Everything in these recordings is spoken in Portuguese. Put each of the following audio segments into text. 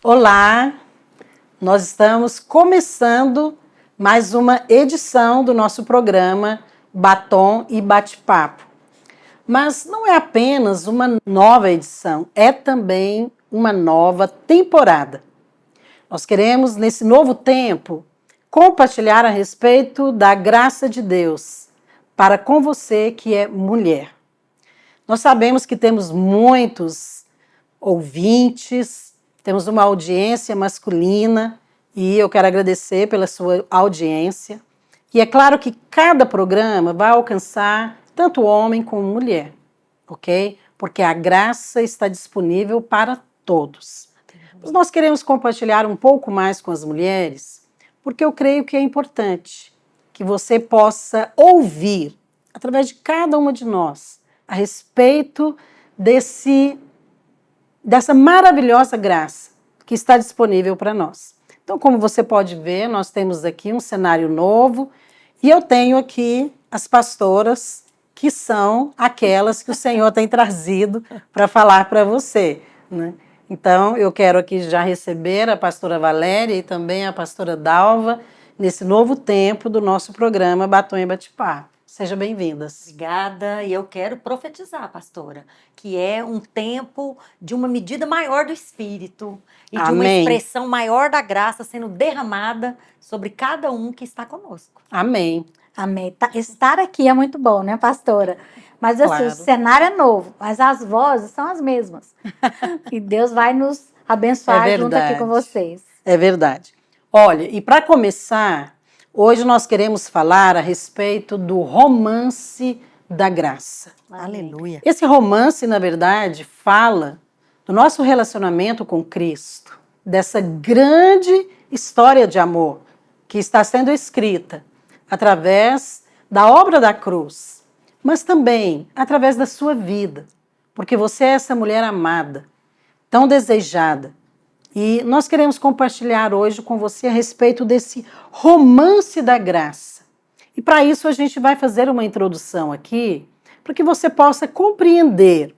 Olá, nós estamos começando mais uma edição do nosso programa Batom e Bate-Papo. Mas não é apenas uma nova edição, é também uma nova temporada. Nós queremos, nesse novo tempo, compartilhar a respeito da graça de Deus para com você que é mulher. Nós sabemos que temos muitos ouvintes, temos uma audiência masculina e eu quero agradecer pela sua audiência. E é claro que cada programa vai alcançar tanto homem como mulher, ok? Porque a graça está disponível para todos. Mas nós queremos compartilhar um pouco mais com as mulheres, porque eu creio que é importante que você possa ouvir, através de cada uma de nós, a respeito dessa maravilhosa graça que está disponível para nós. Então, como você pode ver, nós temos aqui um cenário novo e eu tenho aqui as pastoras que são aquelas que o Senhor tem trazido para falar para você, né? Então, eu quero aqui já receber a pastora Valéria e também a pastora Dalva nesse novo tempo do nosso programa Batom e Bate-Papo. Sejam bem-vindas. Obrigada, e eu quero profetizar, pastora, que é um tempo de uma medida maior do Espírito e de uma expressão maior da graça sendo derramada sobre cada um que está conosco. Amém. Amém. Estar aqui é muito bom, né, pastora? Mas assim, Claro. O cenário é novo, mas as vozes são as mesmas. E Deus vai nos abençoar junto aqui com vocês. É verdade. Olha, e para começar, hoje nós queremos falar a respeito do romance da graça. Aleluia. Esse romance, na verdade, fala do nosso relacionamento com Cristo, dessa grande história de amor que está sendo escrita através da obra da cruz, mas também através da sua vida, porque você é essa mulher amada, tão desejada. E nós queremos compartilhar hoje com você a respeito desse romance da graça. E para isso a gente vai fazer uma introdução aqui, para que você possa compreender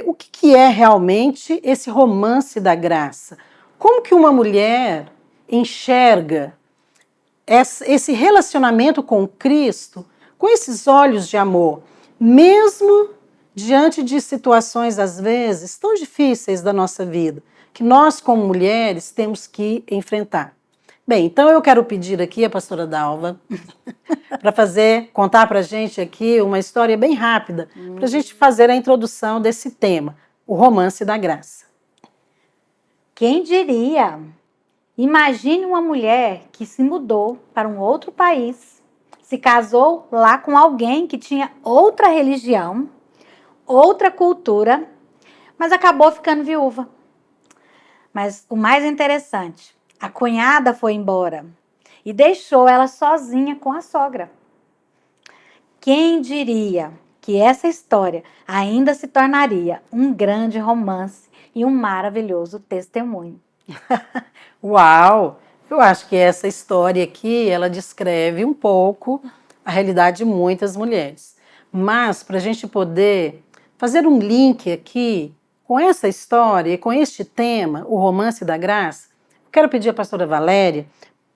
o que é realmente esse romance da graça. Como que uma mulher enxerga esse relacionamento com Cristo com esses olhos de amor, mesmo diante de situações, às vezes, tão difíceis da nossa vida, que nós, como mulheres, temos que enfrentar. Bem, então eu quero pedir aqui a pastora Dalva para contar para a gente aqui uma história bem rápida, para a gente fazer a introdução desse tema, o romance da graça. Quem diria? Imagine uma mulher que se mudou para um outro país, se casou lá com alguém que tinha outra religião, outra cultura, mas acabou ficando viúva. Mas o mais interessante, a cunhada foi embora e deixou ela sozinha com a sogra. Quem diria que essa história ainda se tornaria um grande romance e um maravilhoso testemunho? Uau! Eu acho que essa história aqui, ela descreve um pouco a realidade de muitas mulheres. Mas, para a gente poder fazer um link aqui com essa história e com este tema, o romance da graça, eu quero pedir à pastora Valéria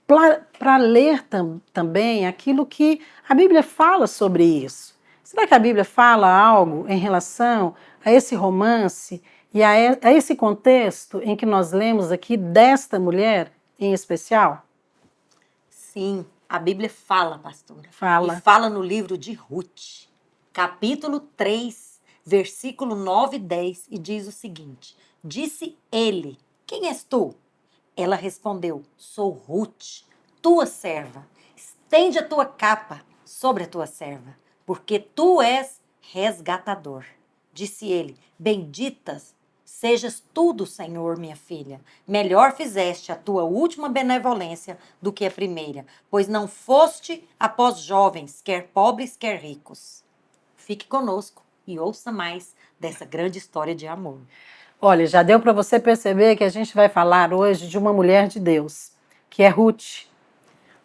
para ler também aquilo que a Bíblia fala sobre isso. Será que a Bíblia fala algo em relação a esse romance e a esse contexto em que nós lemos aqui desta mulher em especial? Sim, a Bíblia fala, pastora. Fala. E fala no livro de Ruth, capítulo 3, versículo 9 e 10, e diz o seguinte: Disse ele, quem és tu? Ela respondeu, sou Ruth, tua serva. Estende a tua capa sobre a tua serva, porque tu és resgatador. Disse ele, benditas sejas tu do Senhor, minha filha. Melhor fizeste a tua última benevolência do que a primeira, pois não foste após jovens, quer pobres, quer ricos. Fique conosco e ouça mais dessa grande história de amor. Olha, já deu para você perceber que a gente vai falar hoje de uma mulher de Deus, que é Ruth.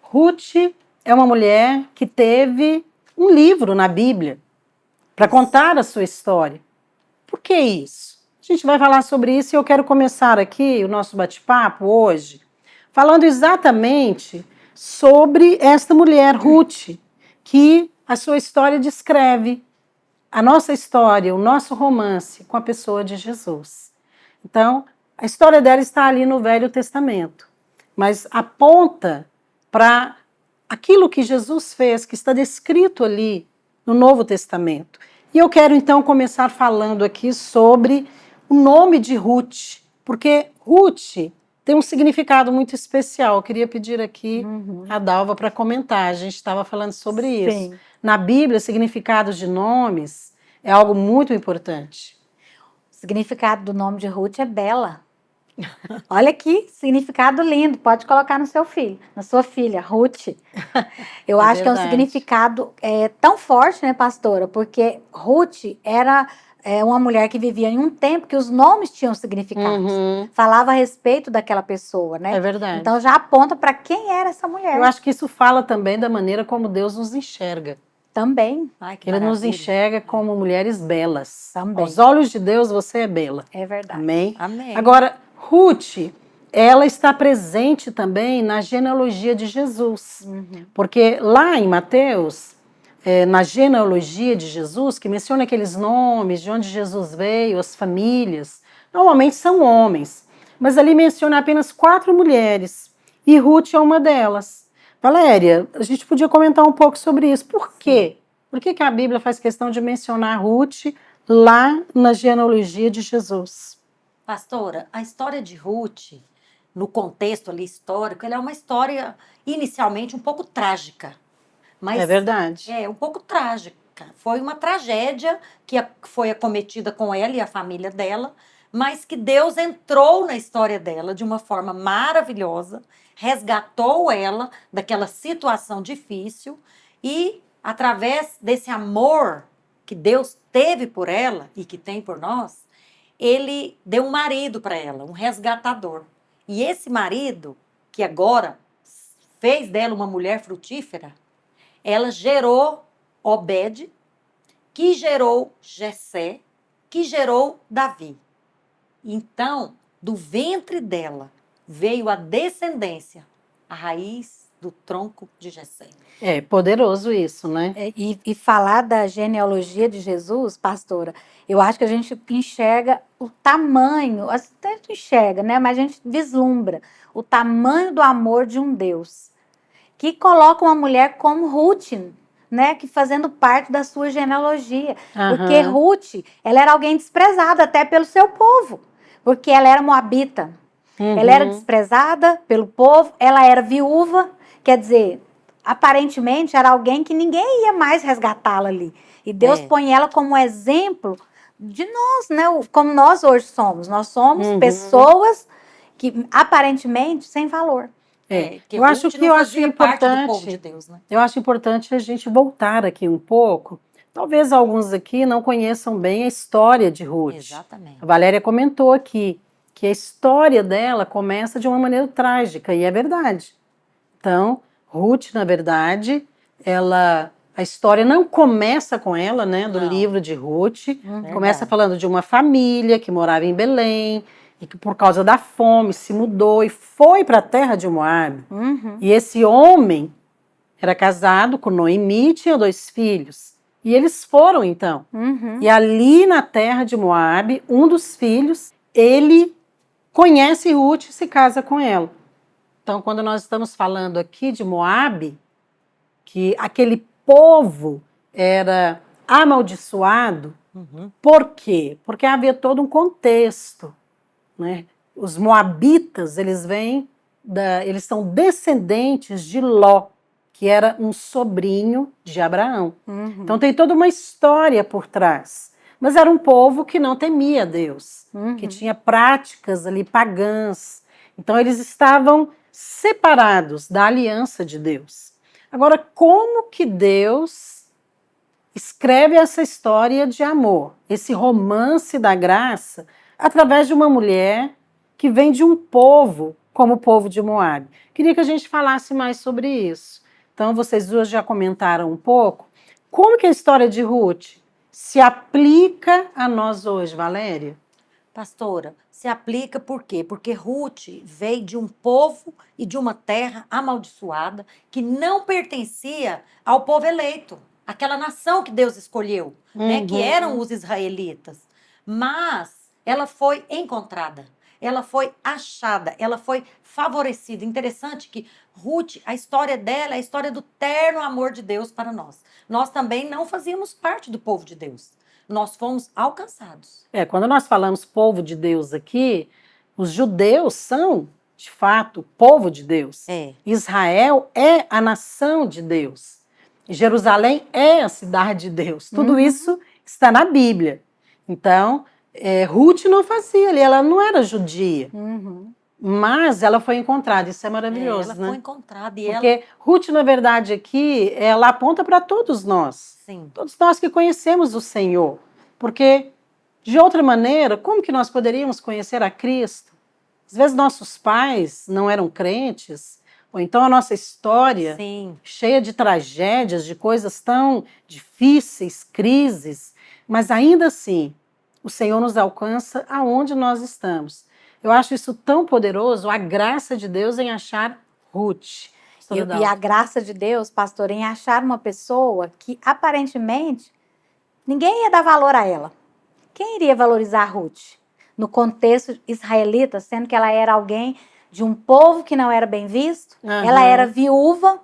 Ruth é uma mulher que teve um livro na Bíblia para contar a sua história. Por que isso? gente vai falar sobre isso e eu quero começar aqui o nosso bate-papo hoje falando exatamente sobre esta mulher, Ruth, que a sua história descreve a nossa história, o nosso romance com a pessoa de Jesus. Então, a história dela está ali no Velho Testamento, mas aponta para aquilo que Jesus fez, que está descrito ali no Novo Testamento. E eu quero então começar falando aqui sobre o nome de Ruth, porque Ruth tem um significado muito especial. Eu queria pedir aqui a Dalva para comentar. A gente estava falando sobre isso. Sim. Na Bíblia, significados de nomes é algo muito importante. O significado do nome de Ruth é bela. Olha que significado lindo. Pode colocar no seu filho, na sua filha, Ruth. Eu acho que é um verdade. significado tão forte, né, pastora? Porque Ruth era uma mulher que vivia em um tempo que os nomes tinham significados. Falava a respeito daquela pessoa, né? É verdade. Então já aponta para quem era essa mulher. Eu acho que isso fala também da maneira como Deus nos enxerga. Também. Ai, que Ele nos maravilha. enxerga como mulheres belas. Também. Aos olhos de Deus, você é bela. É verdade. Amém? Amém. Agora, Ruth, ela está presente também na genealogia de Jesus. Porque lá em Mateus, na genealogia de Jesus, que menciona aqueles nomes, de onde Jesus veio, as famílias, normalmente são homens. Mas ali menciona apenas 4 mulheres. E Ruth é uma delas. Valéria, a gente podia comentar um pouco sobre isso. Por quê? Por que a Bíblia faz questão de mencionar Ruth lá na genealogia de Jesus? Pastora, a história de Ruth, no contexto ali histórico, ela é uma história inicialmente um pouco trágica. Mas É verdade. é um pouco trágica. Foi uma tragédia que foi acometida com ela e a família dela, mas que Deus entrou na história dela de uma forma maravilhosa, resgatou ela daquela situação difícil e, através desse amor que Deus teve por ela e que tem por nós, ele deu um marido para ela, um resgatador. E esse marido, que agora fez dela uma mulher frutífera, ela gerou Obed, que gerou Jessé, que gerou Davi. Então, do ventre dela veio a descendência, a raiz do tronco de Jessé. É poderoso isso, né? E falar da genealogia de Jesus, pastora, eu acho que a gente enxerga o tamanho, até enxerga, né? Mas a gente vislumbra o tamanho do amor de um Deus que coloca uma mulher como Ruth, né? Que fazendo parte da sua genealogia. Porque Ruth, ela era alguém desprezada até pelo seu povo, porque ela era moabita. Ela era desprezada pelo povo, ela era viúva, quer dizer, aparentemente era alguém que ninguém ia mais resgatá-la ali. E Deus põe ela como exemplo de nós, né? Como nós hoje somos. Nós somos pessoas que aparentemente sem valor. Que eu acho Ruth que não eu acho fazia parte do importante. povo de Deus, né? Eu acho importante a gente voltar aqui um pouco. Talvez alguns aqui não conheçam bem a história de Ruth. Exatamente. A Valéria comentou aqui que a história dela começa de uma maneira trágica, e é verdade. Então, Ruth, na verdade, a história não começa com ela, né, do livro de Ruth. Começa falando de uma família que morava em Belém e que por causa da fome se mudou e foi para a terra de Moabe. E esse homem era casado com Noemi e tinha 2 filhos. E eles foram, então. E ali na terra de Moabe, um dos filhos, ele conhece Ruth e se casa com ela. Então, quando nós estamos falando aqui de Moabe, que aquele povo era amaldiçoado, por quê? Porque havia todo um contexto, né? Os moabitas, eles são descendentes de Ló, que era um sobrinho de Abraão. Então tem toda uma história por trás. Mas era um povo que não temia Deus, que tinha práticas ali pagãs. Então eles estavam separados da aliança de Deus. Agora, como que Deus escreve essa história de amor, esse romance da graça, através de uma mulher que vem de um povo como o povo de Moabe? Queria que a gente falasse mais sobre isso. Então, vocês duas já comentaram um pouco. Como que a história de Ruth se aplica a nós hoje, Valéria? Pastora, se aplica por quê? Porque Ruth veio de um povo e de uma terra amaldiçoada que não pertencia ao povo eleito, aquela nação que Deus escolheu, né? Que eram os israelitas. Mas ela foi encontrada, ela foi achada, ela foi favorecida. Interessante que Ruth, a história dela é a história do terno amor de Deus para nós. Nós também não fazíamos parte do povo de Deus. Nós fomos alcançados. Quando nós falamos povo de Deus aqui, os judeus são, de fato, povo de Deus. Israel é a nação de Deus. Jerusalém é a cidade de Deus. Tudo isso está na Bíblia. Então, Ruth não fazia ali, ela não era judia. Mas ela foi encontrada, isso é maravilhoso, ela né? foi encontrada. Porque Ruth, na verdade, aqui, ela aponta para todos nós. Sim. Todos nós que conhecemos o Senhor. Porque, de outra maneira, como que nós poderíamos conhecer a Cristo? Às vezes nossos pais não eram crentes, ou então a nossa história, Sim, cheia de tragédias, de coisas tão difíceis, crises, mas ainda assim, o Senhor nos alcança aonde nós estamos. Eu acho isso tão poderoso, a graça de Deus em achar Ruth. E a graça de Deus, pastor, em achar uma pessoa que aparentemente ninguém ia dar valor a ela. Quem iria valorizar a Ruth? No contexto israelita, sendo que ela era alguém de um povo que não era bem visto, ela era viúva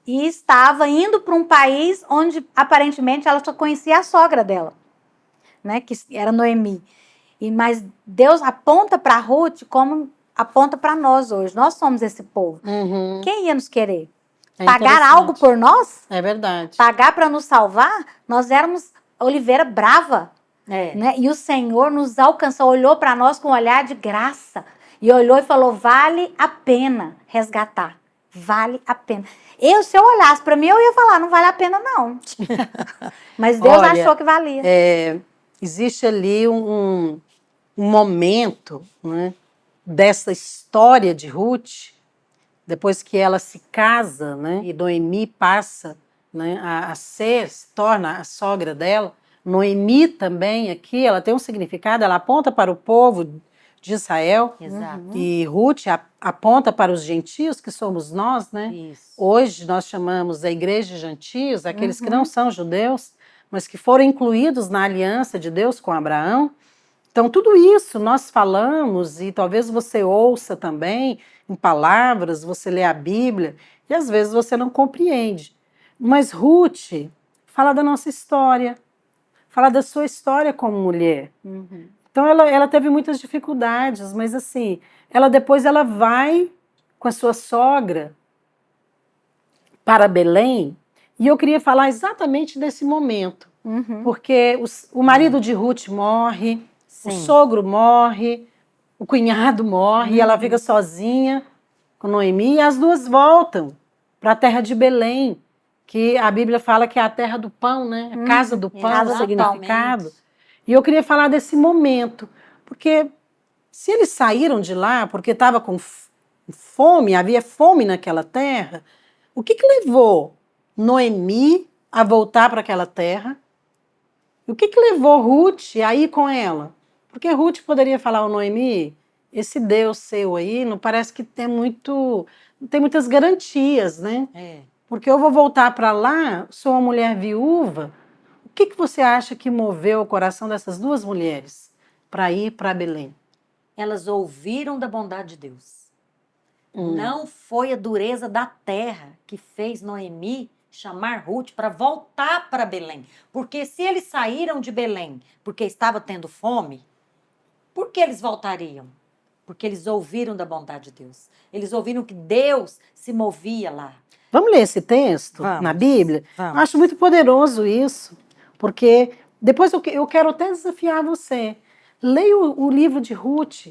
e estava indo para um país onde aparentemente ela só conhecia a sogra dela, né, que era Noemi. Mas Deus aponta para Ruth como aponta para nós hoje. Nós somos esse povo. Quem ia nos querer? Pagar algo por nós? É verdade. Pagar para nos salvar? Nós éramos oliveira brava. Né? E o Senhor nos alcançou, olhou para nós com um olhar de graça. E olhou e falou, vale a pena resgatar. Vale a pena. Se eu olhasse para mim, eu ia falar, não vale a pena não. Mas Deus achou que valia. Existe ali um momento, né, dessa história de Ruth, depois que ela se casa, né, e Noemi passa, né, se torna a sogra dela. Noemi também aqui, ela tem um significado, ela aponta para o povo de Israel. Exato. E Ruth aponta para os gentios, que somos nós, né? Isso. Hoje nós chamamos a igreja de gentios, aqueles que não são judeus, mas que foram incluídos na aliança de Deus com Abraão. Então, tudo isso nós falamos, e talvez você ouça também em palavras, você lê a Bíblia, e às vezes você não compreende. Mas Ruth fala da nossa história, fala da sua história como mulher. Então, ela teve muitas dificuldades, mas assim, depois ela vai com a sua sogra para Belém, e eu queria falar exatamente desse momento, porque o marido de Ruth morre, o sogro morre, o cunhado morre, e ela fica sozinha com Noemi, e as duas voltam para a terra de Belém, que a Bíblia fala que é a terra do pão, né? A casa do pão, o significado. E eu queria falar desse momento, porque se eles saíram de lá porque estava com fome, havia fome naquela terra, o que levou Noemi a voltar para aquela terra? E o que levou Ruth a ir com ela? Porque Ruth poderia falar ao Noemi, esse Deus seu aí não parece que não tem muitas garantias, né? Porque eu vou voltar para lá, sou uma mulher viúva. O que você acha que moveu o coração dessas duas mulheres para ir para Belém? Elas ouviram da bondade de Deus. Não foi a dureza da terra que fez Noemi chamar Ruth para voltar para Belém. Porque se eles saíram de Belém porque estava tendo fome, por que eles voltariam? Porque eles ouviram da bondade de Deus. Eles ouviram que Deus se movia lá. Vamos ler esse texto na Bíblia? Vamos. Eu acho muito poderoso isso, porque depois eu quero até desafiar você. Leia o livro de Ruth.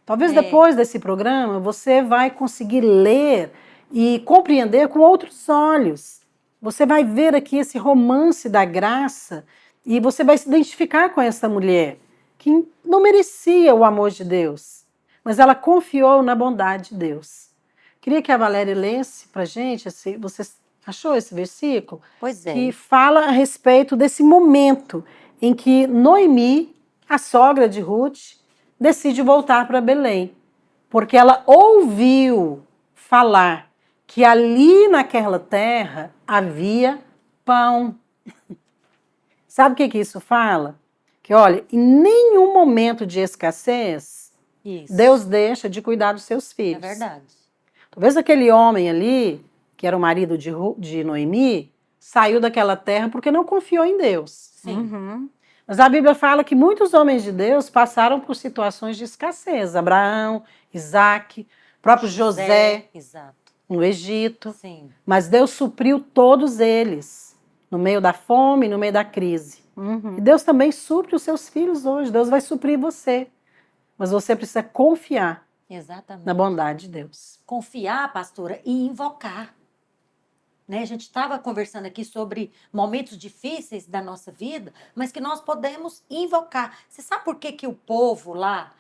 Talvez depois desse programa você vai conseguir ler e compreender com outros olhos. Você vai ver aqui esse romance da graça e você vai se identificar com essa mulher que não merecia o amor de Deus, mas ela confiou na bondade de Deus. Queria que a Valéria lesse para a gente, você achou esse versículo? Pois é. Que fala a respeito desse momento em que Noemi, a sogra de Ruth, decide voltar para Belém, porque ela ouviu falar que ali naquela terra havia pão. Sabe o que isso fala? Que, olha, em nenhum momento de escassez, Isso. Deus deixa de cuidar dos seus É filhos. verdade. Talvez aquele homem ali, que era o marido de Noemi, saiu daquela terra porque não confiou em Deus. Sim. Uhum. Mas a Bíblia fala que muitos homens de Deus passaram por situações de escassez. Abraão, Isaac, próprio José Exato. no Egito. Sim. Mas Deus supriu todos eles, no meio da fome, no meio da crise. Uhum. E Deus também supre os seus filhos hoje. Deus vai suprir você. Mas você precisa confiar Exatamente. na bondade de Deus. Confiar, pastora, e invocar. Né? A gente estava conversando aqui sobre momentos difíceis da nossa vida, mas que nós podemos invocar. Você sabe por que o povo lá,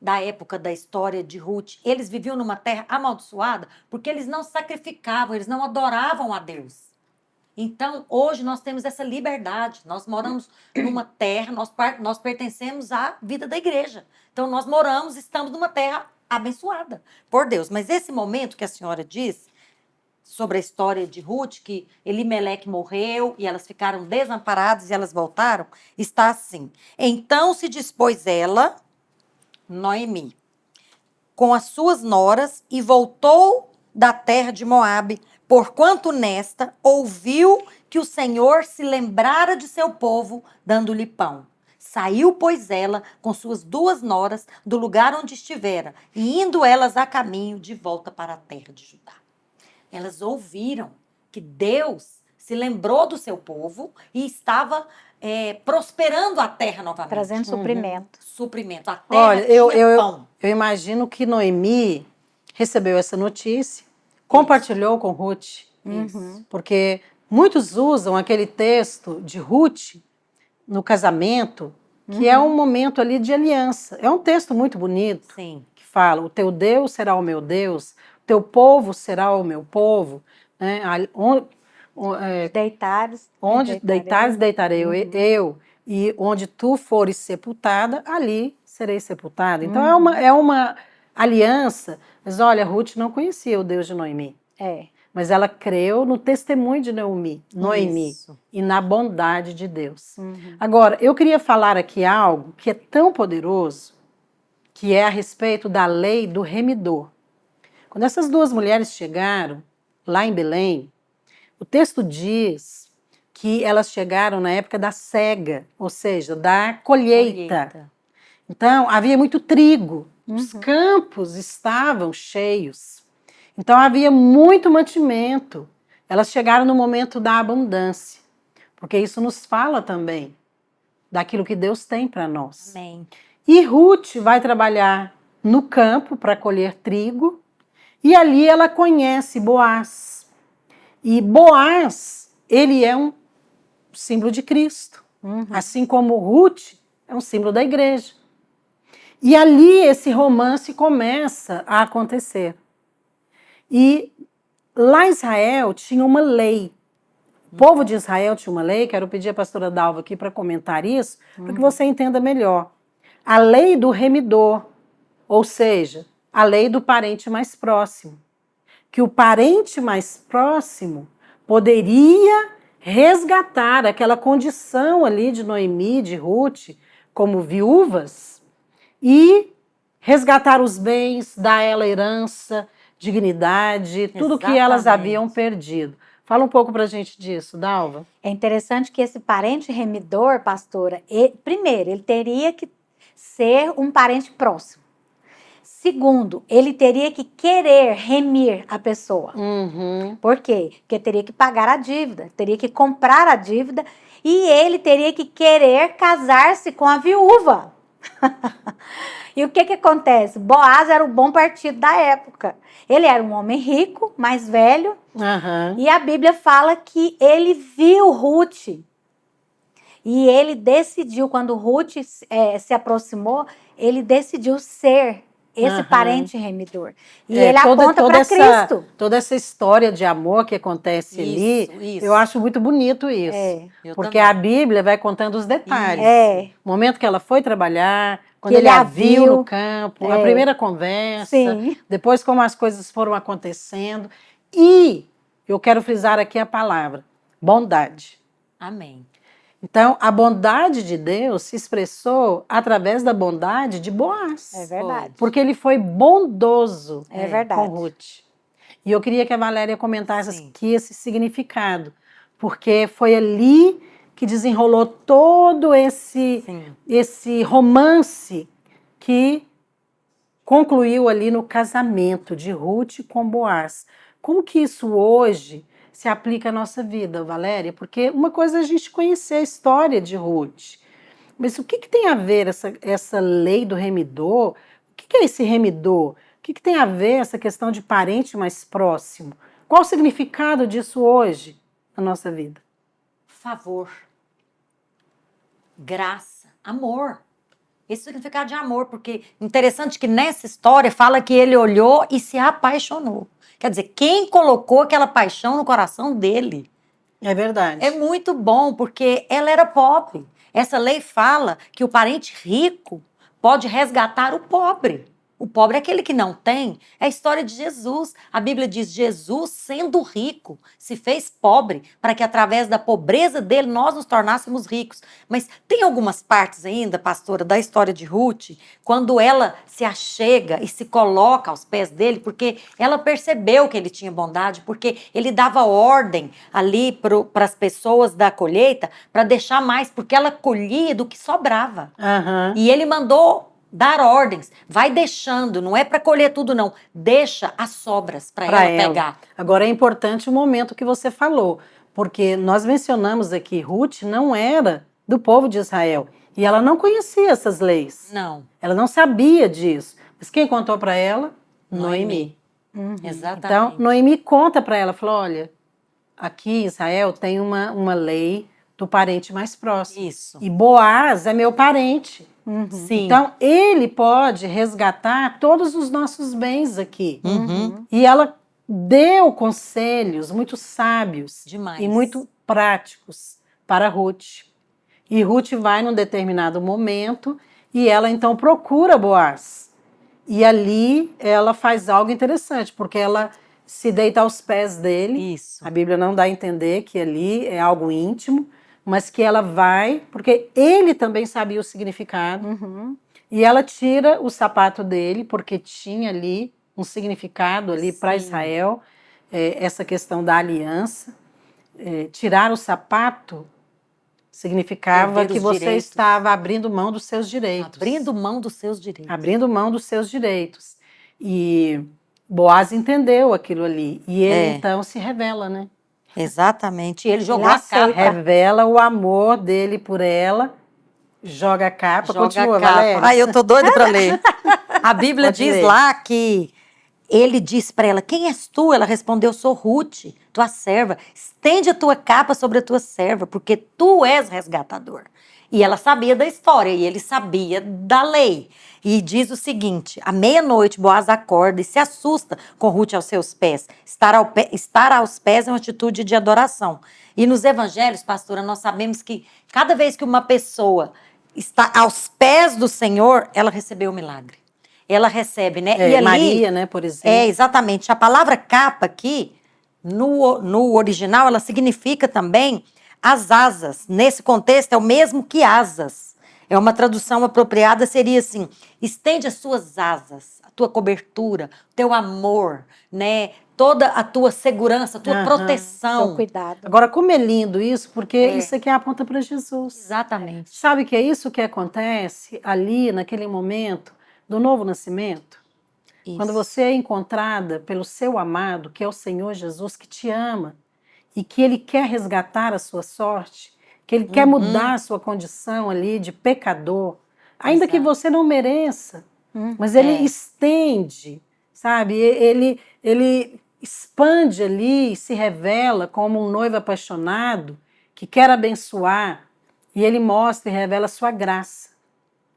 da época da história de Ruth, eles viviam numa terra amaldiçoada? Porque eles não sacrificavam, eles não adoravam a Deus. Então, hoje nós temos essa liberdade. Nós moramos numa terra, nós pertencemos à vida da igreja. Então, nós estamos numa terra abençoada por Deus. Mas esse momento que a senhora disse, sobre a história de Ruth, que Elimeleque morreu e elas ficaram desamparadas e elas voltaram, está assim. Então se dispôs ela, Noemi, com as suas noras e voltou da terra de Moabe, porquanto nesta ouviu que o Senhor se lembrara de seu povo, dando-lhe pão. Saiu, pois, ela com suas 2 noras do lugar onde estivera, e indo elas a caminho de volta para a terra de Judá. Elas ouviram que Deus se lembrou do seu povo e estava prosperando a terra novamente. Trazendo suprimento. Suprimento. A terra Olha, tinha pão. eu imagino que Noemi recebeu essa notícia, compartilhou com Ruth, Uhum. porque muitos usam aquele texto de Ruth no casamento, que é um momento ali de aliança. É um texto muito bonito, Sim. que fala, o teu Deus será o meu Deus, o teu povo será o meu povo, né? Onde deitares, deitarei eu, e onde tu fores sepultada, ali serei sepultada. Então é uma aliança. Mas olha, Ruth não conhecia o Deus de Noemi. Mas ela creu no testemunho de Noemi Isso. e na bondade de Deus. Agora, eu queria falar aqui algo que é tão poderoso, que é a respeito da lei do remidor. Quando essas 2 mulheres chegaram lá em Belém, o texto diz que elas chegaram na época da cega, ou seja, da colheita. Então, havia muito trigo, os campos estavam cheios. Então, havia muito mantimento. Elas chegaram no momento da abundância, porque isso nos fala também daquilo que Deus tem para nós. Amém. E Ruth vai trabalhar no campo para colher trigo, e ali ela conhece Boaz. E Boaz, ele é um símbolo de Cristo, assim como Ruth é um símbolo da igreja. E ali esse romance começa a acontecer. E lá em Israel tinha uma lei. O povo de Israel tinha uma lei, quero pedir a pastora Dalva aqui para comentar isso, para que você entenda melhor. A lei do remidor, ou seja, a lei do parente mais próximo. Que o parente mais próximo poderia resgatar aquela condição ali de Noemi, de Ruth, como viúvas, e resgatar os bens, dar a ela herança, dignidade, tudo que elas haviam perdido. Fala um pouco para a gente disso, Dalva. É interessante que esse parente remidor, pastora, primeiro, ele teria que ser um parente próximo. Segundo, ele teria que querer remir a pessoa. Por quê? Porque teria que pagar a dívida, teria que comprar a dívida e ele teria que querer casar-se com a viúva. E o que acontece? Boaz era o bom partido da época. Ele era um homem rico, mais velho, e a Bíblia fala que ele viu Ruth. E ele decidiu, quando Ruth se aproximou, ele decidiu ser esse Aham. parente remidor. E É, ele aponta para Cristo. toda essa história de amor que acontece ali, Isso. eu acho muito bonito isso. É. Eu Porque também. a Bíblia vai contando os detalhes. É. O momento que ela foi trabalhar, quando ele ele a a viu viu. no campo, a É. primeira conversa, Sim. depois como as coisas foram acontecendo. E eu quero frisar aqui a palavra: bondade. Amém. Então, a bondade de Deus se expressou através da bondade de Boaz. É verdade. Porque ele foi bondoso É com verdade. Ruth. E eu queria que a Valéria comentasse Sim. aqui esse significado, porque foi ali que desenrolou todo Sim. esse romance que concluiu ali no casamento de Ruth com Boaz. Como que isso hoje se aplica à nossa vida, Valéria? Porque uma coisa é a gente conhecer a história de Ruth, mas o que, que tem a ver essa lei do remidor? O que, que é esse remidor? O que, que tem a ver essa questão de parente mais próximo? Qual o significado disso hoje na nossa vida? Favor. Graça. Amor. Esse significado de amor, porque interessante que nessa história fala que ele olhou e se apaixonou. Quer dizer, quem colocou aquela paixão no coração dele? É verdade. É muito bom, porque ela era pobre. Essa lei fala que o parente rico pode resgatar o pobre. O pobre é aquele que não tem. É a história de Jesus. A Bíblia diz: Jesus, sendo rico, se fez pobre para que através da pobreza dele nós nos tornássemos ricos. Mas tem algumas partes ainda, pastora, da história de Ruth, quando ela se achega e se coloca aos pés dele, porque ela percebeu que ele tinha bondade, porque ele dava ordem ali para as pessoas da colheita para deixar mais, porque ela colhia do que sobrava. Aham. E ele mandou dar ordens. Vai deixando, não é para colher tudo, não. Deixa as sobras para Pra ela pegar. Agora é importante o momento que você falou, porque nós mencionamos aqui, Ruth não era do povo de Israel e ela não conhecia essas leis. Não. Ela não sabia disso. Mas quem contou para ela? Noemi. Exatamente. Então, Noemi conta para ela, falou: olha, aqui em Israel tem uma lei do parente mais próximo. Isso. E Boaz é meu parente. Sim. Então, ele pode resgatar todos os nossos bens aqui. Uhum. E ela deu conselhos muito sábios Demais. e muito práticos para Ruth. E Ruth vai num determinado momento e ela então procura Boaz. E ali ela faz algo interessante, porque ela se deita aos pés dele. Isso. A Bíblia não dá a entender que ali é algo íntimo, mas que ela vai, porque ele também sabia o significado. E ela tira o sapato dele, porque tinha ali um significado ali para Sim. Israel, essa questão da aliança. Tirar o sapato significava Perder que os você direitos. estava abrindo mão dos seus direitos. Abrindo mão dos seus direitos. Abrindo mão dos seus direitos. E Boaz entendeu aquilo ali. E ele então se revela, né? Exatamente. E ele jogou Ele a capa. aceita. Revela o amor dele por ela, joga a capa, Joga continua, a capa. Valéria. Ai, eu tô doida para ler. A Bíblia Pode diz ler. lá que ele disse para ela: quem és tu? Ela respondeu: sou Ruth, tua serva. Estende a tua capa sobre a tua serva, porque tu és resgatador. E ela sabia da história e ele sabia da lei. E diz o seguinte: à meia-noite, Boaz acorda e se assusta com Ruth aos seus pés. Estar aos pés é uma atitude de adoração. E nos evangelhos, pastora, nós sabemos que cada vez que uma pessoa está aos pés do Senhor, ela recebeu o milagre. Ela recebe, né? E ali, Maria, né, por exemplo. exatamente. A palavra capa aqui, no original, ela significa também as asas. Nesse contexto, é o mesmo que asas. É uma tradução apropriada, seria assim: estende as suas asas, a tua cobertura, o teu amor, né? Toda a tua segurança, a tua Aham. proteção. Seu cuidado. Agora, como é lindo isso, porque isso aqui aponta para Jesus. Exatamente. Sabe que é isso que acontece ali, naquele momento do novo nascimento? Isso. Quando você é encontrada pelo seu amado, que é o Senhor Jesus, que te ama e que Ele quer resgatar a sua sorte, que Ele quer mudar a sua condição ali de pecador, ainda que Exato. você não mereça, mas Ele estende, sabe? Ele expande ali e se revela como um noivo apaixonado que quer abençoar e Ele mostra e revela a sua graça.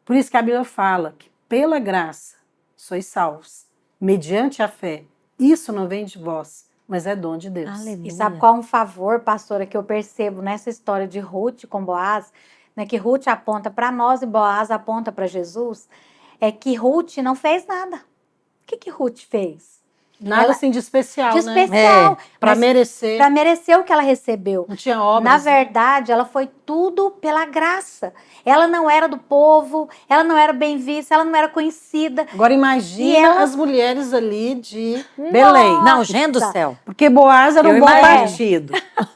Por isso que a Bíblia fala que pela graça sois salvos, mediante a fé. Isso não vem de vós, mas é dom de Deus. Aleluia. E sabe qual é um favor, pastora, que eu percebo nessa história de Ruth com Boaz, né, que Ruth aponta para nós e Boaz aponta para Jesus, é que Ruth não fez nada. O que Ruth fez? Nada Ela- assim de especial, De né? especial. Para mas merecer. Para merecer o que ela recebeu. Não tinha obras. Na verdade, ela foi tudo pela graça. Ela não era do povo, ela não era bem vista, ela não era conhecida. Agora E imagina ela- as mulheres ali de Belém. Não, gente do Nossa. céu. Porque Boaz era Eu um bom imagino. partido.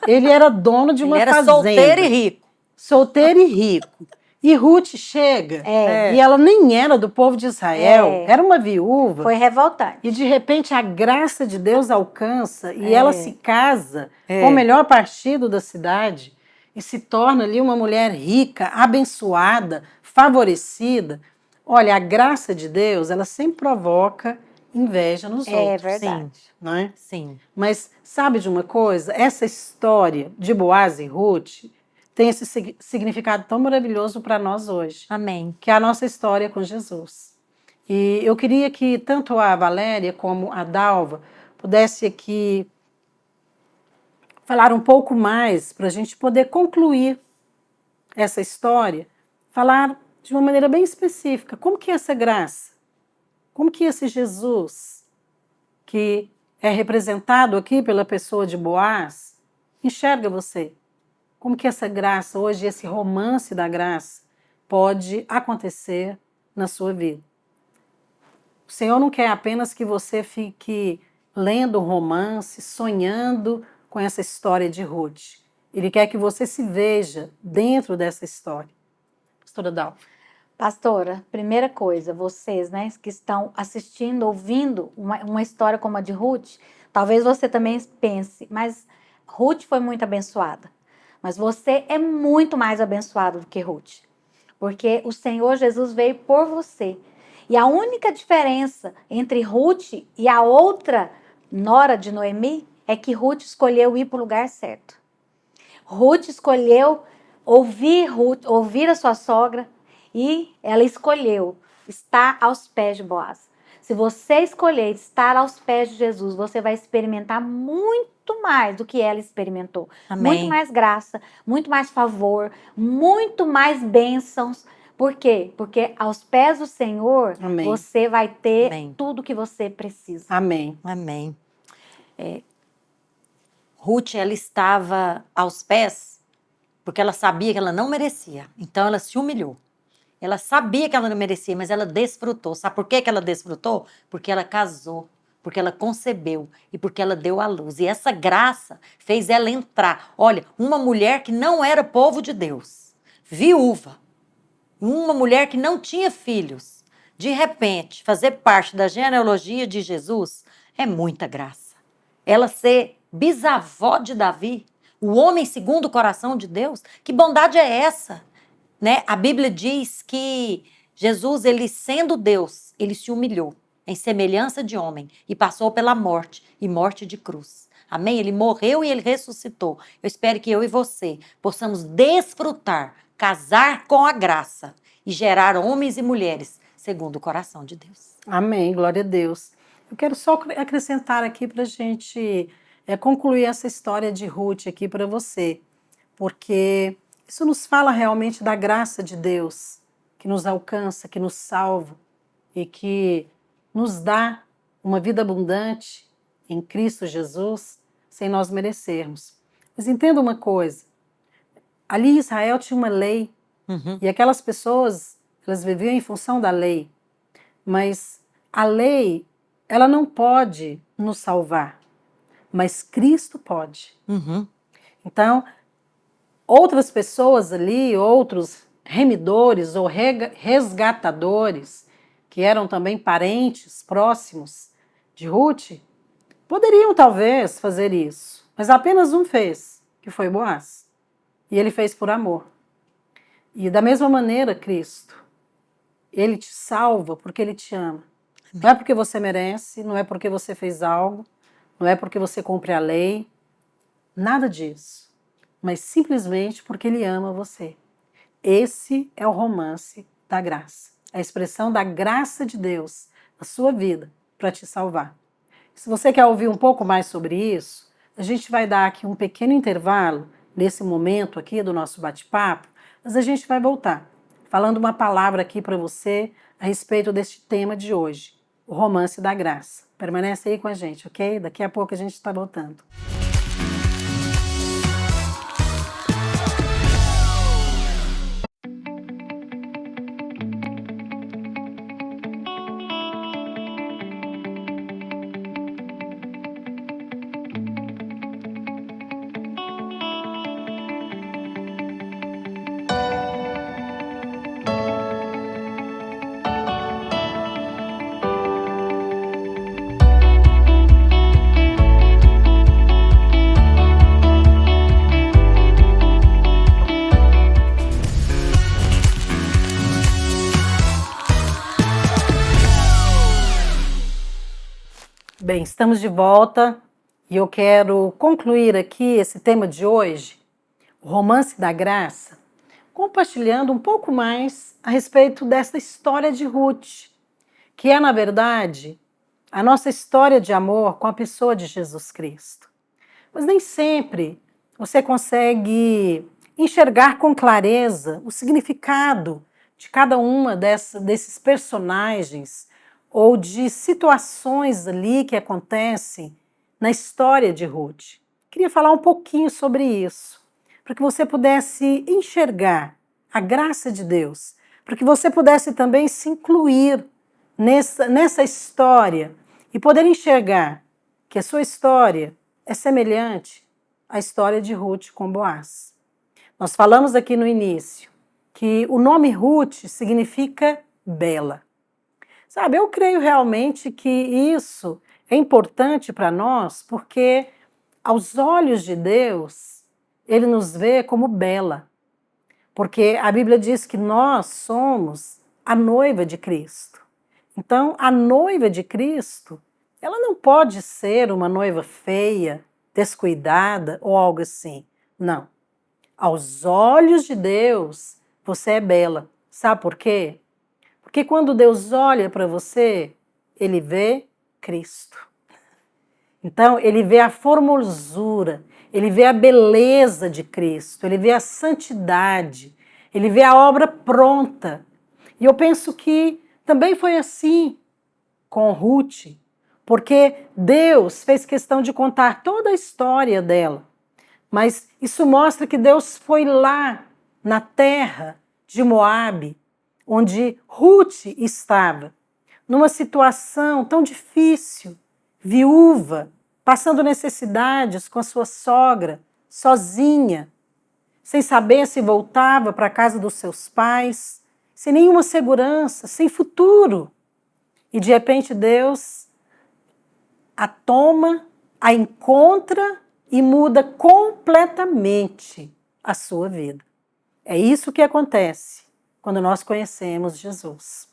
Ele era dono de uma Ele era fazenda. solteiro e rico. Solteiro e rico. E Ruth chega, É. e ela nem era do povo de Israel, É. era uma viúva. Foi revoltante. E de repente a graça de Deus alcança e É. ela se casa É. com o melhor partido da cidade e se torna ali uma mulher rica, abençoada, favorecida. Olha, a graça de Deus, ela sempre provoca inveja nos É outros, verdade. não é? Sim. Mas sabe de uma coisa? Essa história de Boaz e Ruth tem esse significado tão maravilhoso para nós hoje, Amém. que é a nossa história com Jesus. E eu queria que tanto a Valéria como a Dalva pudesse aqui falar um pouco mais para a gente poder concluir essa história, falar de uma maneira bem específica, como que é essa graça, como que esse Jesus, que é representado aqui pela pessoa de Boaz, enxerga você. Como que essa graça, hoje esse romance da graça, pode acontecer na sua vida. O Senhor não quer apenas que você fique lendo um romance, sonhando com essa história de Ruth. Ele quer que você se veja dentro dessa história. Pastora Dalva. Pastora, primeira coisa, vocês, né, que estão assistindo, ouvindo uma história como a de Ruth, talvez você também pense, mas Ruth foi muito abençoada. Mas você é muito mais abençoado do que Ruth. Porque o Senhor Jesus veio por você. E a única diferença entre Ruth e a outra nora de Noemi é que Ruth escolheu ir para o lugar certo. Ruth escolheu ouvir a sua sogra e ela escolheu estar aos pés de Boaz. Se você escolher estar aos pés de Jesus, você vai experimentar muito mais do que ela experimentou. Amém. Muito mais graça, muito mais favor, muito mais bênçãos. Por quê? Porque aos pés do Senhor, Amém. você vai ter Amém. tudo que você precisa. Amém. Amém. Ruth, ela estava aos pés porque ela sabia que ela não merecia. Então, ela se humilhou. Ela sabia que ela não merecia, mas ela desfrutou. Sabe por que ela desfrutou? Porque ela casou, porque ela concebeu e porque ela deu à luz. E essa graça fez ela entrar. Olha, uma mulher que não era povo de Deus, viúva, uma mulher que não tinha filhos, de repente, fazer parte da genealogia de Jesus é muita graça. Ela ser bisavó de Davi, o homem segundo o coração de Deus, que bondade é essa? Né? A Bíblia diz que Jesus, ele sendo Deus, ele se humilhou em semelhança de homem e passou pela morte, e morte de cruz. Amém? Ele morreu e ele ressuscitou. Eu espero que eu e você possamos desfrutar, casar com a graça e gerar homens e mulheres segundo o coração de Deus. Amém, glória a Deus. Eu quero só acrescentar aqui para a gente concluir essa história de Ruth aqui para você, porque isso nos fala realmente da graça de Deus, que nos alcança, que nos salva e que nos dá uma vida abundante em Cristo Jesus, sem nós merecermos. Mas entenda uma coisa, ali em Israel tinha uma lei, e aquelas pessoas, elas viviam em função da lei, mas a lei, ela não pode nos salvar, mas Cristo pode. Então, outras pessoas ali, outros remidores ou resgatadores, que eram também parentes próximos de Ruth, poderiam talvez fazer isso, mas apenas um fez, que foi Boaz. E ele fez por amor. E da mesma maneira, Cristo, ele te salva porque ele te ama. Não é porque você merece, não é porque você fez algo, não é porque você cumpre a lei, nada disso. Mas simplesmente porque ele ama você. Esse é o romance da graça. A expressão da graça de Deus a sua vida para te salvar. Se você quer ouvir um pouco mais sobre isso, a gente vai dar aqui um pequeno intervalo nesse momento aqui do nosso bate-papo, mas a gente vai voltar falando uma palavra aqui para você a respeito deste tema de hoje, o romance da graça. Permanece aí com a gente, ok? Daqui a pouco a gente está voltando. Bem, estamos de volta e eu quero concluir aqui esse tema de hoje, o romance da graça, compartilhando um pouco mais a respeito dessa história de Ruth, que é, na verdade, a nossa história de amor com a pessoa de Jesus Cristo. Mas nem sempre você consegue enxergar com clareza o significado de cada uma desses personagens ou de situações ali que acontecem na história de Ruth. Queria falar um pouquinho sobre isso, para que você pudesse enxergar a graça de Deus, para que você pudesse também se incluir nessa história e poder enxergar que a sua história é semelhante à história de Ruth com Boaz. Nós falamos aqui no início que o nome Ruth significa bela. Sabe, eu creio realmente que isso é importante para nós, porque aos olhos de Deus, Ele nos vê como bela. Porque a Bíblia diz que nós somos a noiva de Cristo. Então, a noiva de Cristo, ela não pode ser uma noiva feia, descuidada ou algo assim. Não. Aos olhos de Deus, você é bela. Sabe por quê? Porque quando Deus olha para você, Ele vê Cristo. Então, Ele vê a formosura, Ele vê a beleza de Cristo, Ele vê a santidade, Ele vê a obra pronta. E eu penso que também foi assim com Ruth, porque Deus fez questão de contar toda a história dela. Mas isso mostra que Deus foi lá na terra de Moabe, onde Ruth estava, numa situação tão difícil, viúva, passando necessidades com a sua sogra, sozinha, sem saber se voltava para a casa dos seus pais, sem nenhuma segurança, sem futuro. E de repente Deus a toma, a encontra e muda completamente a sua vida. É isso que acontece quando nós conhecemos Jesus.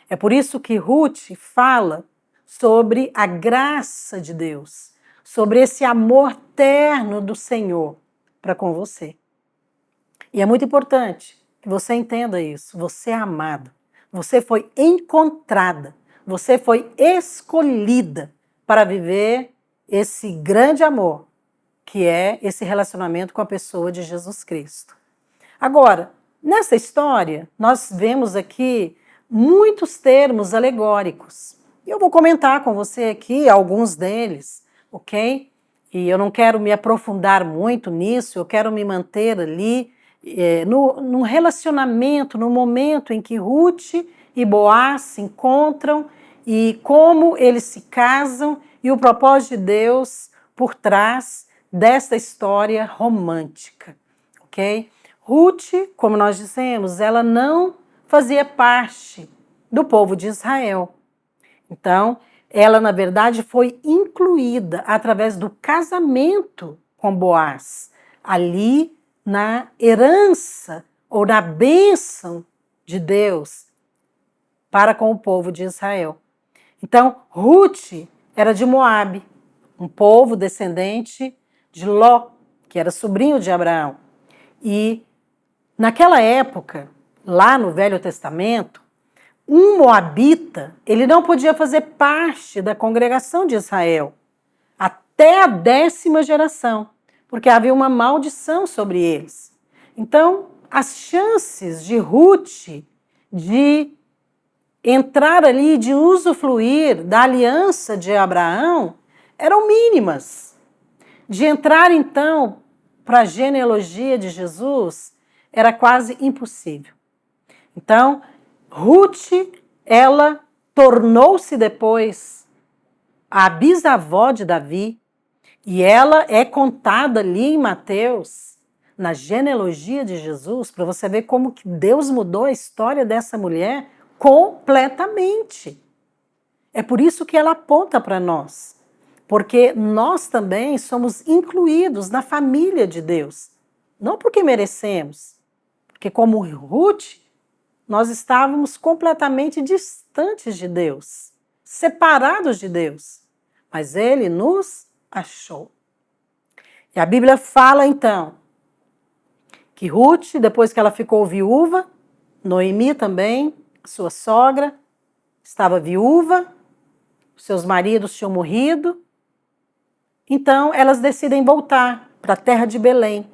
É por isso que Ruth fala sobre a graça de Deus, sobre esse amor terno do Senhor para com você. E é muito importante que você entenda isso. Você é amada, você foi encontrada, você foi escolhida para viver esse grande amor, que é esse relacionamento com a pessoa de Jesus Cristo. Agora, nessa história, nós vemos aqui muitos termos alegóricos. E eu vou comentar com você aqui alguns deles, ok? E eu não quero me aprofundar muito nisso, eu quero me manter ali no relacionamento, no momento em que Ruth e Boaz se encontram e como eles se casam e o propósito de Deus por trás desta história romântica, ok? Ruth, como nós dissemos, ela não fazia parte do povo de Israel. Então, ela, na verdade, foi incluída através do casamento com Boaz, ali na herança ou na bênção de Deus para com o povo de Israel. Então, Ruth era de Moabe, um povo descendente de Ló, que era sobrinho de Abraão. E naquela época, lá no Velho Testamento, um moabita, ele não podia fazer parte da congregação de Israel até a 10ª geração, porque havia uma maldição sobre eles. Então, as chances de Ruth de entrar ali, de usufruir da aliança de Abraão, eram mínimas. De entrar, então, para a genealogia de Jesus, era quase impossível. Então, Ruth, ela tornou-se depois a bisavó de Davi, e ela é contada ali em Mateus, na genealogia de Jesus, para você ver como que Deus mudou a história dessa mulher completamente. É por isso que ela aponta para nós, porque nós também somos incluídos na família de Deus, não porque merecemos, porque como Ruth, nós estávamos completamente distantes de Deus, separados de Deus, mas Ele nos achou. E a Bíblia fala então que Ruth, depois que ela ficou viúva, Noemi também, sua sogra, estava viúva, seus maridos tinham morrido, então elas decidem voltar para a terra de Belém,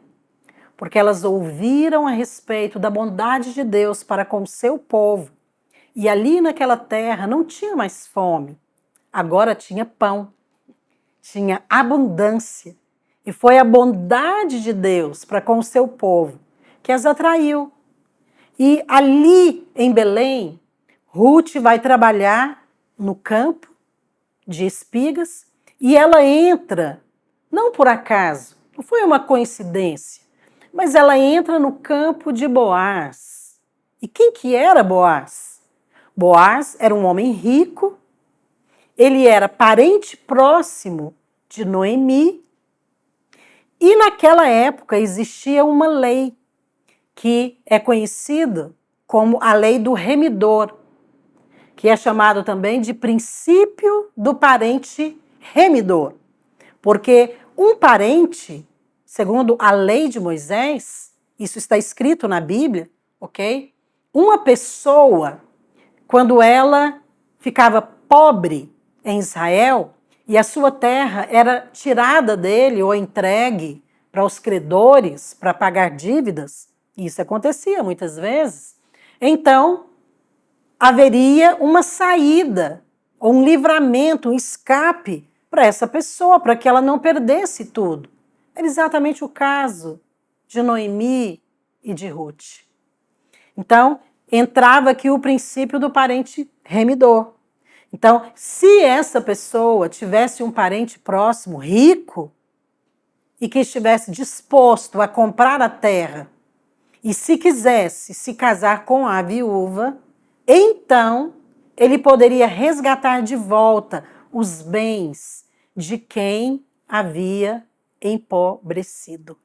porque elas ouviram a respeito da bondade de Deus para com o seu povo. E ali naquela terra não tinha mais fome, agora tinha pão, tinha abundância. E foi a bondade de Deus para com o seu povo que as atraiu. E ali em Belém, Ruth vai trabalhar no campo de espigas e ela entra, não por acaso, não foi uma coincidência, mas ela entra no campo de Boaz. E quem que era Boaz? Boaz era um homem rico, ele era parente próximo de Noemi, e naquela época existia uma lei que é conhecida como a lei do remidor, que é chamado também de princípio do parente remidor, porque um parente, segundo a lei de Moisés, isso está escrito na Bíblia, ok? Uma pessoa, quando ela ficava pobre em Israel e a sua terra era tirada dele ou entregue para os credores para pagar dívidas, isso acontecia muitas vezes, então haveria uma saída, ou um livramento, um escape para essa pessoa, para que ela não perdesse tudo. Era exatamente o caso de Noemi e de Ruth. Então, entrava aqui o princípio do parente remidor. Então, se essa pessoa tivesse um parente próximo, rico, e que estivesse disposto a comprar a terra, e se quisesse se casar com a viúva, então ele poderia resgatar de volta os bens de quem havia empobrecido.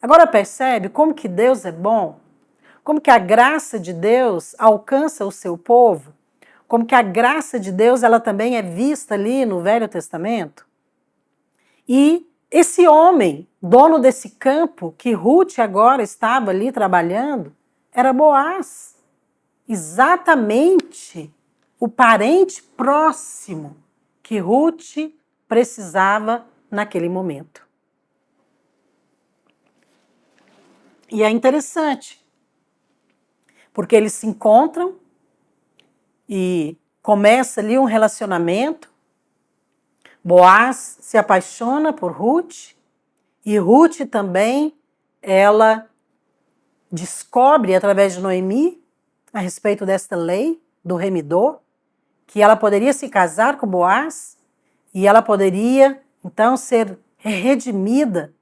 Agora percebe como que Deus é bom? Como que a graça de Deus alcança o seu povo? Como que a graça de Deus ela também é vista ali no Velho Testamento? E esse homem, dono desse campo, que Ruth agora estava ali trabalhando, era Boaz. Exatamente o parente próximo que Ruth precisava naquele momento. E é interessante, porque eles se encontram e começa ali um relacionamento. Boaz se apaixona por Ruth e Ruth também, ela descobre através de Noemi a respeito desta lei do remidor, que ela poderia se casar com Boaz e ela poderia então ser redimida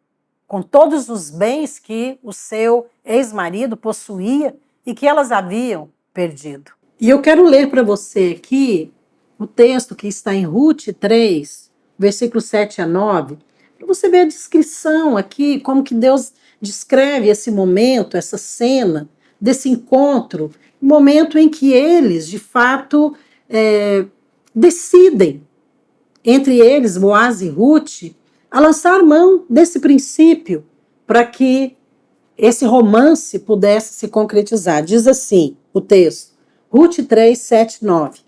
com todos os bens que o seu ex-marido possuía e que elas haviam perdido. E eu quero ler para você aqui o texto que está em Ruth 3, versículos 7 a 9, para você ver a descrição aqui, como que Deus descreve esse momento, essa cena, desse encontro, momento em que eles, de fato, decidem, entre eles, Boaz e Ruth, a lançar mão desse princípio para que esse romance pudesse se concretizar. Diz assim o texto: Ruth 3, 7, 9.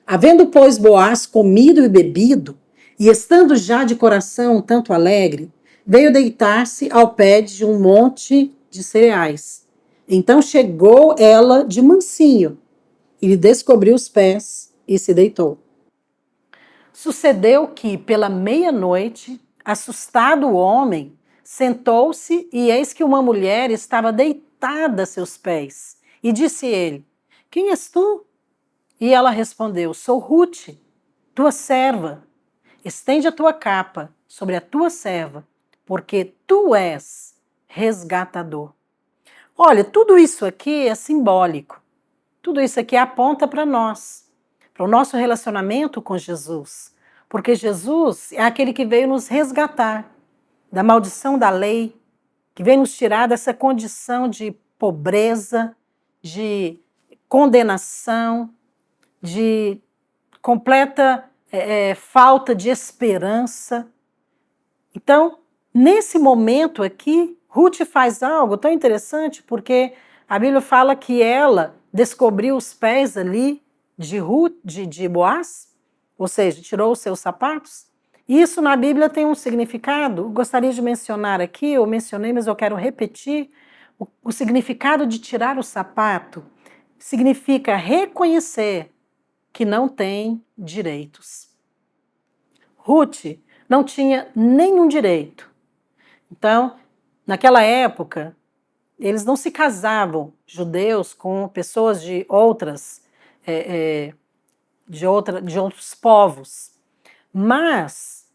Havendo, pois, Boaz comido e bebido, e estando já de coração um tanto alegre, veio deitar-se ao pé de um monte de cereais. Então chegou ela de mansinho, e lhe descobriu os pés, e se deitou. Sucedeu que, pela meia-noite, assustado o homem, sentou-se, e eis que uma mulher estava deitada a seus pés. E disse ele: Quem és tu? E ela respondeu: Sou Ruth, tua serva. Estende a tua capa sobre a tua serva, porque tu és resgatador. Olha, tudo isso aqui é simbólico. Tudo isso aqui aponta para nós, para o nosso relacionamento com Jesus. Porque Jesus é aquele que veio nos resgatar da maldição da lei, que veio nos tirar dessa condição de pobreza, de condenação, de completa falta de esperança. Então, nesse momento aqui, Ruth faz algo tão interessante, porque a Bíblia fala que ela descobriu os pés ali de Boaz, ou seja, tirou os seus sapatos. Isso na Bíblia tem um significado, gostaria de mencionar aqui, eu mencionei, mas eu quero repetir. O significado de tirar o sapato significa reconhecer que não tem direitos. Ruth não tinha nenhum direito. Então, naquela época, eles não se casavam, judeus, com pessoas de outros povos. Mas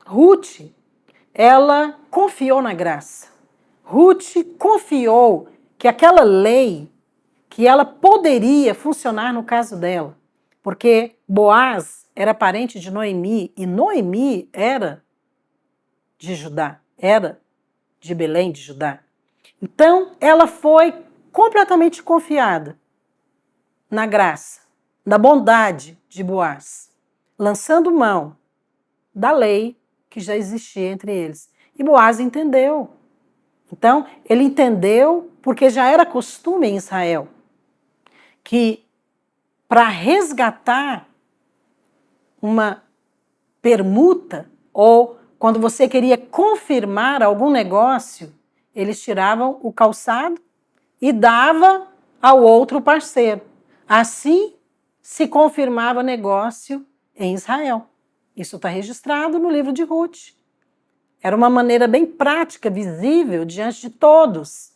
Ruth, ela confiou na graça. Ruth confiou que aquela lei, que ela poderia funcionar no caso dela. Porque Boaz era parente de Noemi, e Noemi era de Judá, era de Belém, de Judá. Então, ela foi completamente confiada na graça, na bondade de Boaz, lançando mão da lei que já existia entre eles. E Boaz entendeu. Então, ele entendeu porque já era costume em Israel que para resgatar uma permuta ou quando você queria confirmar algum negócio, eles tiravam o calçado e dava ao outro parceiro. Assim se confirmava negócio em Israel. Isso está registrado no livro de Ruth. Era uma maneira bem prática, visível diante de todos,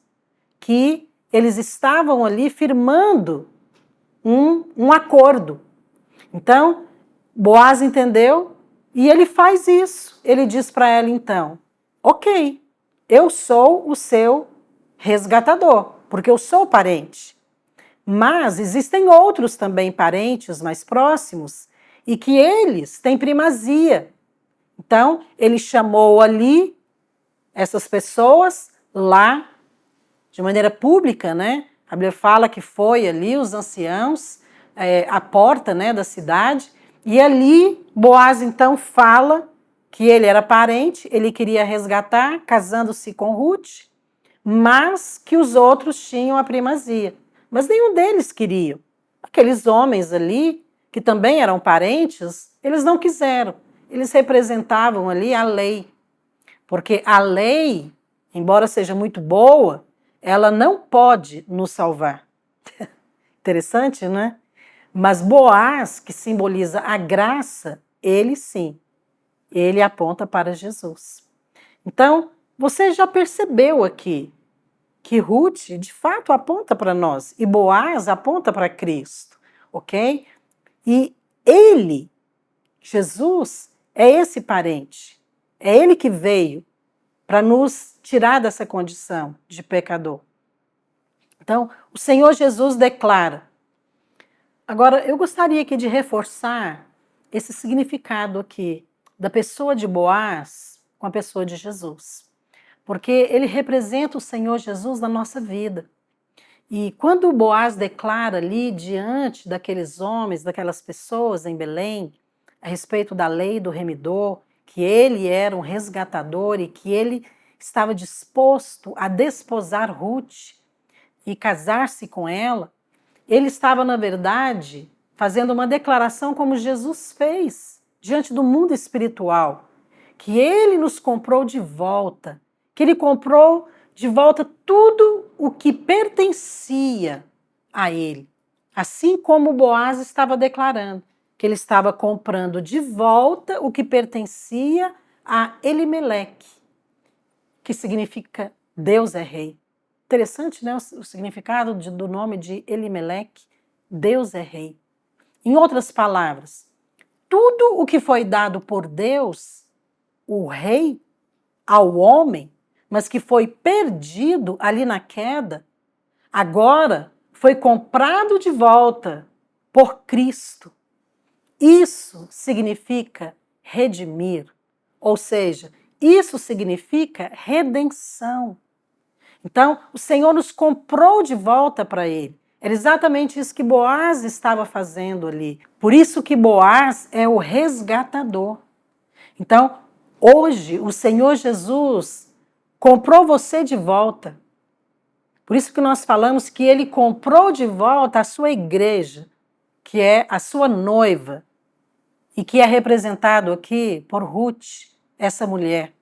que eles estavam ali firmando um acordo. Então, Boaz entendeu e ele faz isso. Ele diz para ela então: ok, eu sou o seu resgatador, porque eu sou parente. Mas existem outros também parentes mais próximos e que eles têm primazia. Então, ele chamou ali essas pessoas lá de maneira pública, né? A Bíblia fala que foi ali os anciãos, à porta, né, da cidade, e ali Boaz então fala que ele era parente, ele queria resgatar, casando-se com Ruth, mas que os outros tinham a primazia. Mas nenhum deles queria. Aqueles homens ali, que também eram parentes, eles não quiseram. Eles representavam ali a lei. Porque a lei, embora seja muito boa, ela não pode nos salvar. Interessante, né? Mas Boaz, que simboliza a graça, ele sim, ele aponta para Jesus. Então, você já percebeu aqui que Ruth, de fato, aponta para nós e Boaz aponta para Cristo, ok? E ele, Jesus, é esse parente, é ele que veio para nos tirar dessa condição de pecador. Então, o Senhor Jesus declara. Agora, eu gostaria aqui de reforçar esse significado aqui da pessoa de Boaz com a pessoa de Jesus. Porque ele representa o Senhor Jesus na nossa vida. E quando Boaz declara ali diante daqueles homens, daquelas pessoas em Belém, a respeito da lei do remidor, que ele era um resgatador e que ele estava disposto a desposar Ruth e casar-se com ela, Ele estava, na verdade, fazendo uma declaração como Jesus fez diante do mundo espiritual, que ele nos comprou de volta, que ele comprou de volta tudo o que pertencia a ele. Assim como Boaz estava declarando, que ele estava comprando de volta o que pertencia a Elimeleque, que significa Deus é rei. Interessante, né, o significado do nome de Elimeleque, Deus é rei. Em outras palavras, tudo o que foi dado por Deus, o rei, ao homem, mas que foi perdido ali na queda, agora foi comprado de volta por Cristo. Isso significa redimir, ou seja, isso significa redenção. Então, o Senhor nos comprou de volta para Ele. Era exatamente isso que Boaz estava fazendo ali. Por isso que Boaz é o resgatador. Então, hoje, o Senhor Jesus comprou você de volta. Por isso que nós falamos que Ele comprou de volta a sua igreja, que é a sua noiva, e que é representado aqui por Ruth, essa mulher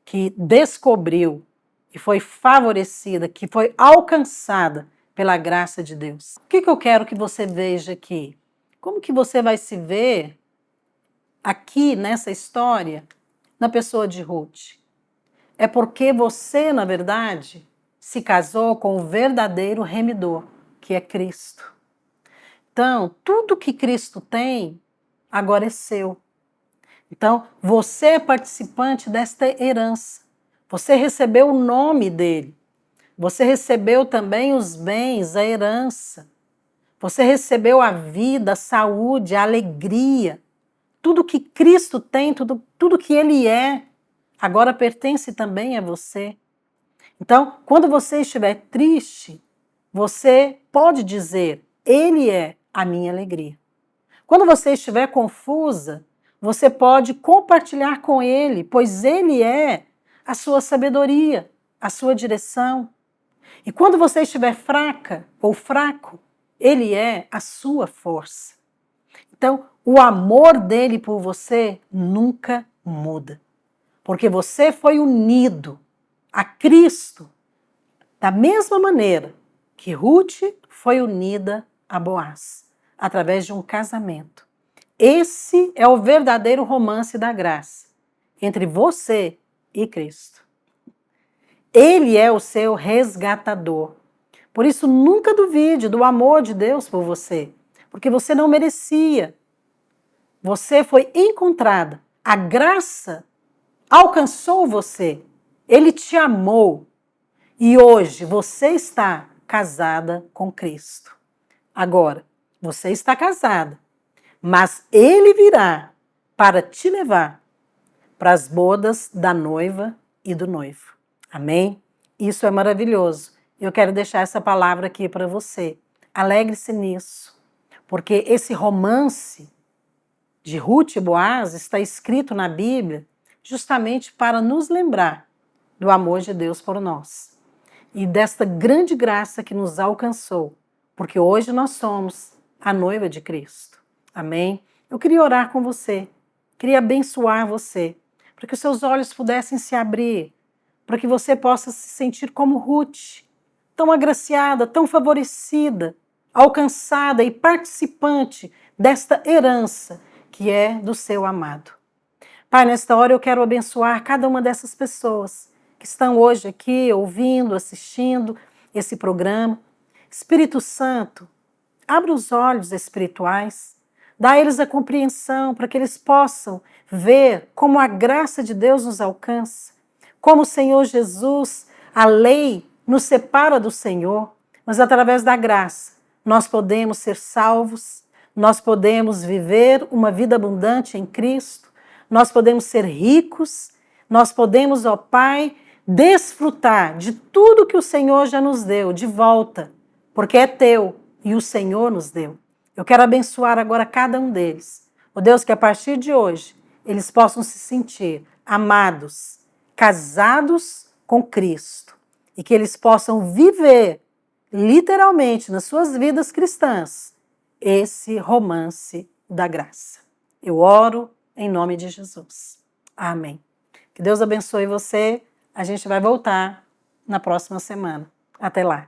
que descobriu e foi favorecida, que foi alcançada pela graça de Deus. O que eu quero que você veja aqui? Como que você vai se ver aqui nessa história na pessoa de Ruth? É porque você, na verdade, se casou com o verdadeiro remidor, que é Cristo. Então, tudo que Cristo tem, agora é seu. Então, você é participante desta herança. Você recebeu o nome dele. Você recebeu também os bens, a herança. Você recebeu a vida, a saúde, a alegria. Tudo que Cristo tem, tudo que ele é, agora pertence também a você. Então, quando você estiver triste, você pode dizer, ele é a minha alegria. Quando você estiver confusa, você pode compartilhar com ele, pois ele é a sua sabedoria, a sua direção. E quando você estiver fraca ou fraco, ele é a sua força. Então, o amor dele por você nunca muda, porque você foi unido a Cristo da mesma maneira que Ruth foi unida a Boaz, através de um casamento. Esse é o verdadeiro romance da graça entre você e Cristo. Ele é o seu resgatador. Por isso, nunca duvide do amor de Deus por você, porque você não merecia. Você foi encontrada. A graça alcançou você. Ele te amou. E hoje você está casada com Cristo. Agora, você está casada, mas ele virá para te levar para as bodas da noiva e do noivo. Amém? Isso é maravilhoso. Eu quero deixar essa palavra aqui para você. Alegre-se nisso, porque esse romance de Ruth e Boaz está escrito na Bíblia justamente para nos lembrar do amor de Deus por nós e desta grande graça que nos alcançou, porque hoje nós somos a noiva de Cristo. Amém? Eu queria orar com você, queria abençoar você, para que os seus olhos pudessem se abrir, para que você possa se sentir como Ruth, tão agraciada, tão favorecida, alcançada e participante desta herança que é do seu amado. Pai, nesta hora eu quero abençoar cada uma dessas pessoas que estão hoje aqui ouvindo, assistindo esse programa. Espírito Santo, abre os olhos espirituais, dá a eles a compreensão para que eles possam ver como a graça de Deus nos alcança, como o Senhor Jesus, a lei nos separa do Senhor, mas através da graça nós podemos ser salvos, nós podemos viver uma vida abundante em Cristo, nós podemos ser ricos, nós podemos, ó Pai, desfrutar de tudo que o Senhor já nos deu de volta, porque é teu e o Senhor nos deu. Eu quero abençoar agora cada um deles. Ó Deus, que a partir de hoje eles possam se sentir amados, casados com Cristo e que eles possam viver literalmente, nas suas vidas cristãs, esse romance da graça. Eu oro em nome de Jesus. Amém. Que Deus abençoe você. A gente vai voltar na próxima semana. Até lá.